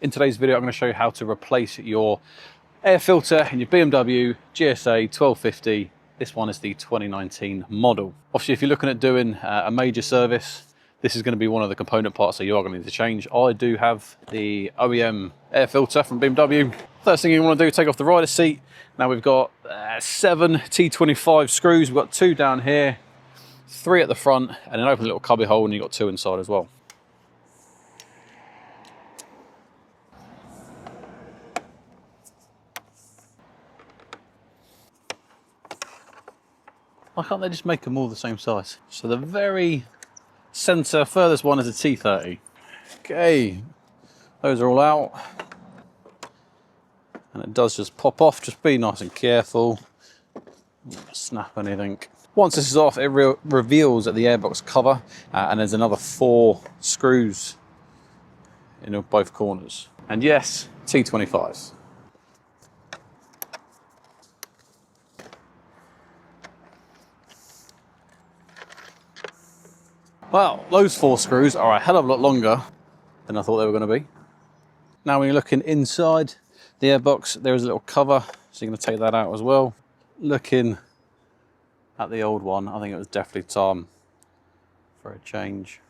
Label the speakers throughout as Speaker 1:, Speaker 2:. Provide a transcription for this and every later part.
Speaker 1: In today's video, I'm going to show you how to replace your air filter in your BMW GSA 1250. This one is the 2019 model. Obviously, if you're looking at doing a major service, this is going to be one of the component parts that you are going to need to change. I do have the OEM air filter from BMW. First thing you want to do, take off the rider seat. Now we've got 7 T25 screws. We've got 2 down here, 3 at the front, and an open little cubby hole, and you've got 2 inside as well. Why can't they just make them all the same size? So the very centre, furthest one is a T30. Okay, those are all out. And it does just pop off, just be nice and careful. Don't snap anything. Once this is off, it reveals at the airbox cover, and there's another 4 screws in both corners. And yes, T25s. Well, those 4 screws are a hell of a lot longer than I thought they were going to be. Now when you're looking inside the airbox, there is a little cover, so you're going to take that out as well. Looking at the old one, I think it was definitely time for a change.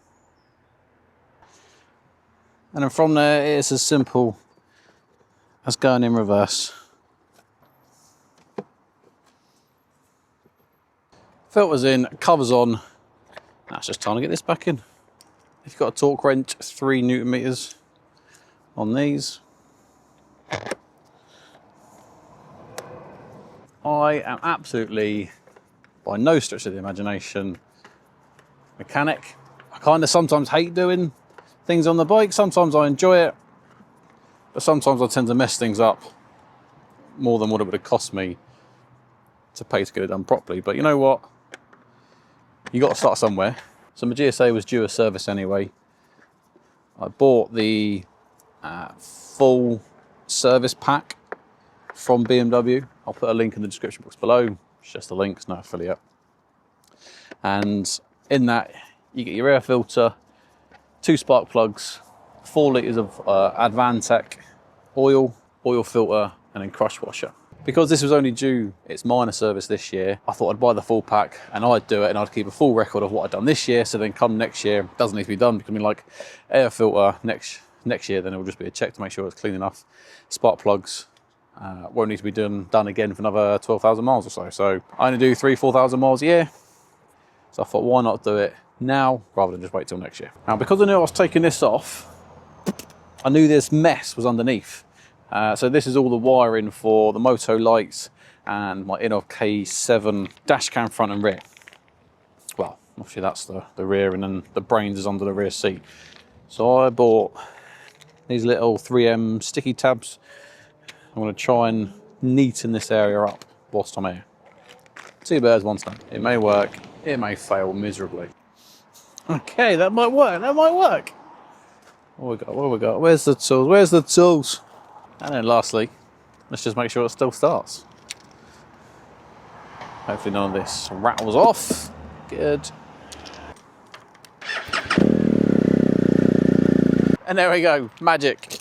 Speaker 1: And then from there, it's as simple as going in reverse. Filters in, covers on. Now it's just time to get this back in. If you've got a torque wrench, 3 Newton meters on these. I am absolutely, by no stretch of the imagination, mechanic. I kind of sometimes hate doing things on the bike. Sometimes I enjoy it, but sometimes I tend to mess things up more than what it would have cost me to pay to get it done properly. But you know what? You got to start somewhere. So my GSA was due a service anyway. I bought the full service pack from BMW. I'll put a link in the description box below. It's just a link, it's no affiliate. And in that, you get your air filter, 2 spark plugs, 4 litres of Advantech oil filter, and then crush washer. Because this was only due its minor service this year, I thought I'd buy the full pack and I'd do it, and I'd keep a full record of what I'd done this year, so then come next year, it doesn't need to be done, because I mean, like air filter next year, then it will just be a check to make sure it's clean enough. Spark plugs won't need to be done again for another 12,000 miles or so. So I only do 3,000–4,000 miles a year. So I thought, why not do it now rather than just wait till next year. Now, because I knew I was taking this off, I knew this mess was underneath. So this is all the wiring for the moto lights and my Inov K7 dash cam front and rear. Well, obviously that's the rear, and then the brains is under the rear seat. So I bought these little 3M sticky tabs. I'm going to try and neaten this area up whilst I'm here. 2 birds, 1 stone. It may work, it may fail miserably. Okay, that might work, that might work. What have we got? Where's the tools? Where's the tools? And then lastly, let's just make sure it still starts. Hopefully none of this rattles off. Good. And there we go, magic.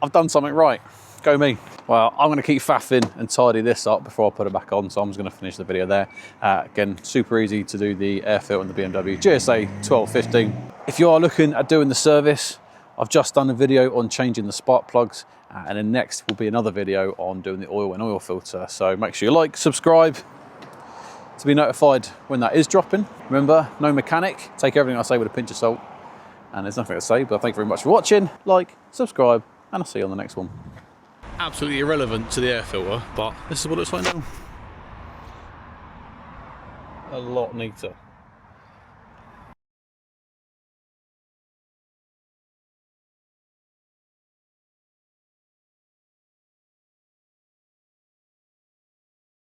Speaker 1: I've done something right, go me. Well, I'm gonna keep faffing and tidy this up before I put it back on, so I'm just gonna finish the video there. Again, super easy to do the air filter in the BMW GSA 1250. If you are looking at doing the service, I've just done a video on changing the spark plugs, and then next will be another video on doing the oil and oil filter. So make sure you like, subscribe to be notified when that is dropping. Remember, no mechanic, take everything I say with a pinch of salt, and there's nothing to say, but thank you very much for watching. Like, subscribe, and I'll see you on the next one. Absolutely irrelevant to the air filter, but this is what it looks like now. A lot neater.